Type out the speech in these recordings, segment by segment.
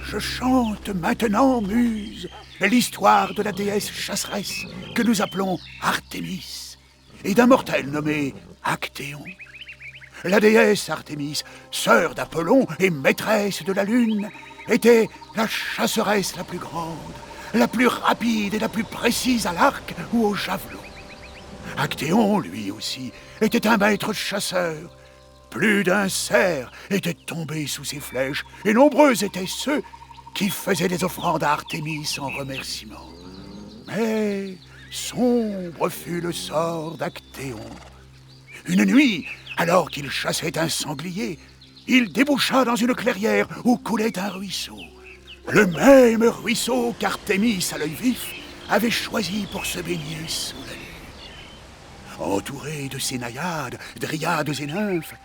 Je chante maintenant, muse, l'histoire de la déesse chasseresse que nous appelons Artémis, et d'un mortel nommé Actéon. La déesse Artémis, sœur d'Apollon et maîtresse de la lune, était la chasseresse la plus grande, la plus rapide et la plus précise à l'arc ou au javelot. Actéon, lui aussi, était un maître chasseur. Plus d'un cerf était tombé sous ses flèches, et nombreux étaient ceux qui faisaient des offrandes à Artémis en remerciement. Mais sombre fut le sort d'Actéon. Une nuit, alors qu'il chassait un sanglier, il déboucha dans une clairière où coulait un ruisseau. Le même ruisseau qu'Artémis, à l'œil vif, avait choisi pour se baigner sous la lune. Entourée de ses naïades, dryades et nymphes,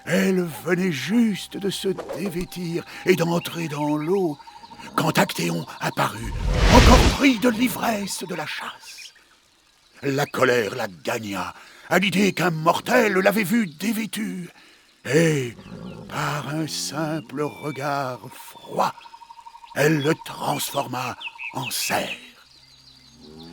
elle venait juste de se dévêtir et d'entrer dans l'eau quand Actéon apparut, encore pris de l'ivresse de la chasse. La colère la gagna à l'idée qu'un mortel l'avait vue dévêtue, et, par un simple regard froid, elle le transforma en cerf.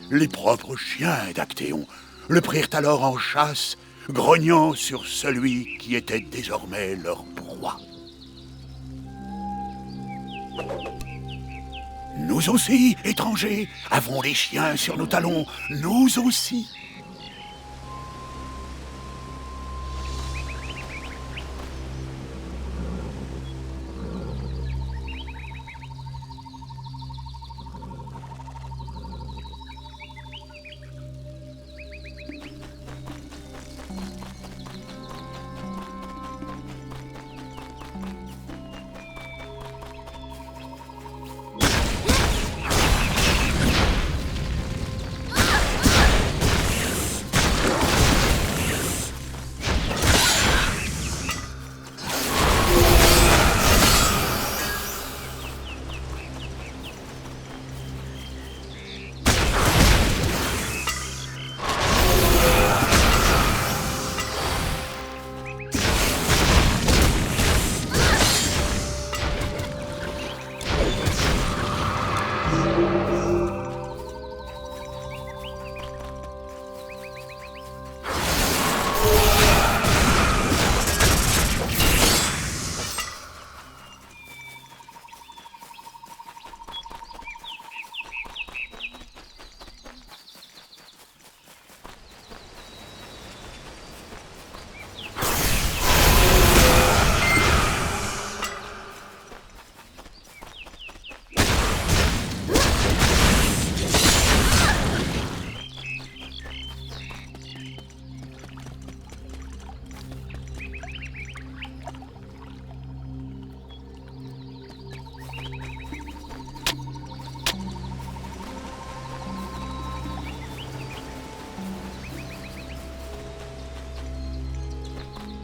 Les propres chiens d'Actéon le prirent alors en chasse, grognant sur celui qui était désormais leur proie. Nous aussi, étrangers, avons les chiens sur nos talons, nous aussi.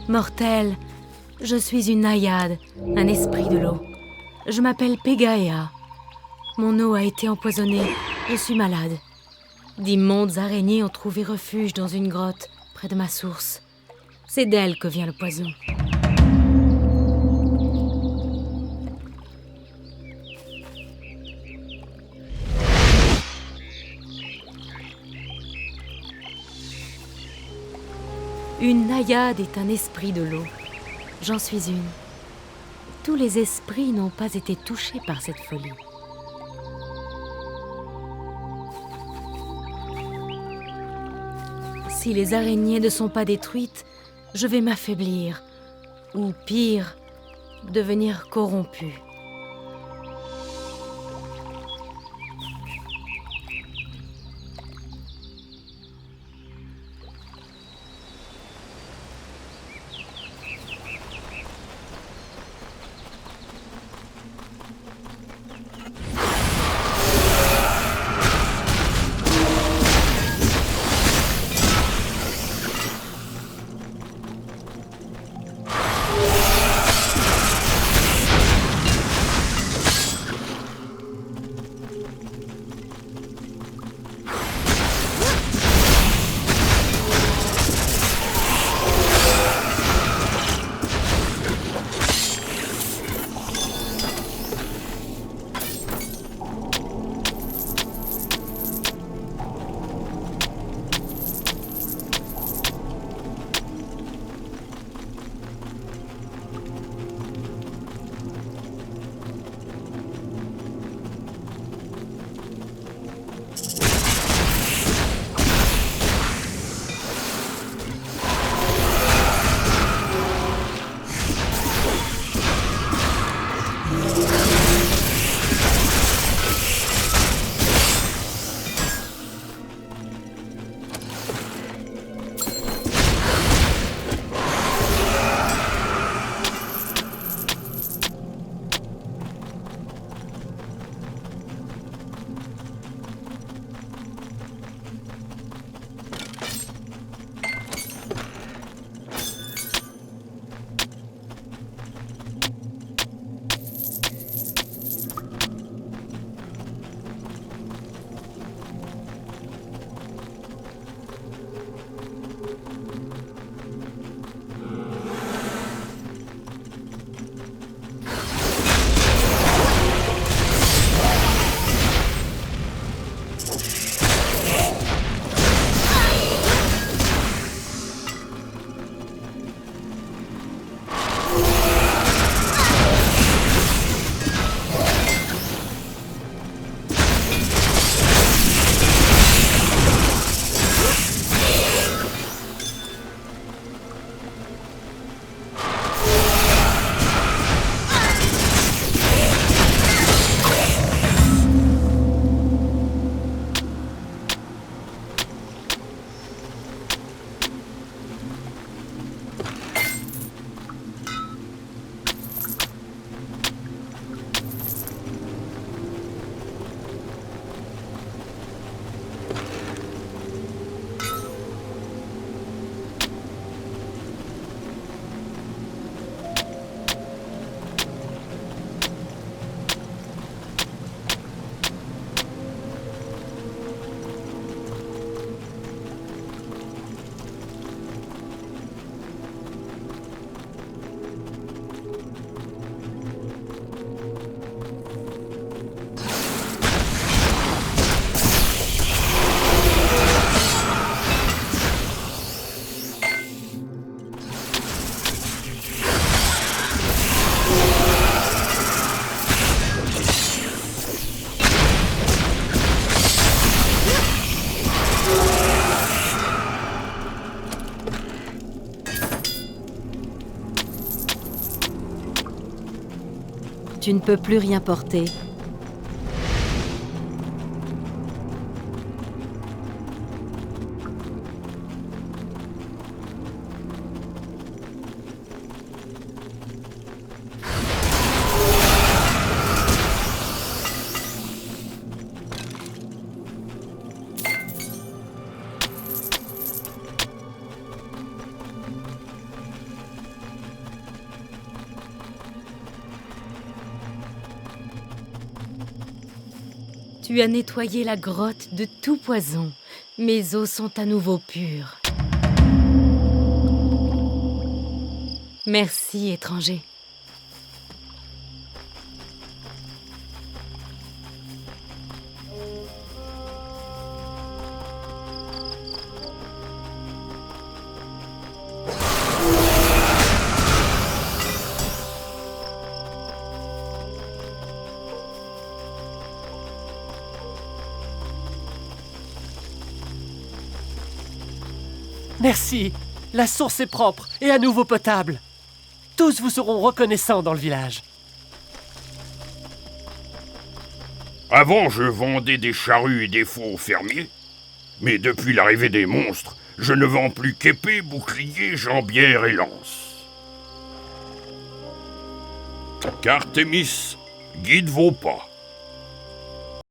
Mortel, je suis une naïade, un esprit de l'eau. Je m'appelle Pégaea. Mon eau a été empoisonnée, je suis malade. D'immondes araignées ont trouvé refuge dans une grotte près de ma source. C'est d'elle que vient le poison. Une naïade est un esprit de l'eau. J'en suis une. Tous les esprits n'ont pas été touchés par cette folie. Si les araignées ne sont pas détruites, je vais m'affaiblir, ou pire, devenir corrompue. Tu ne peux plus rien porter. Tu as nettoyé la grotte de tout poison. Mes os sont à nouveau purs. Merci, étranger. Merci. La source est propre et à nouveau potable. Tous vous seront reconnaissants dans le village. Avant, je vendais des charrues et des faux aux fermiers. Mais depuis l'arrivée des monstres, je ne vends plus qu'épées, boucliers, jambières et lances. Qu'Artémis guide vos pas.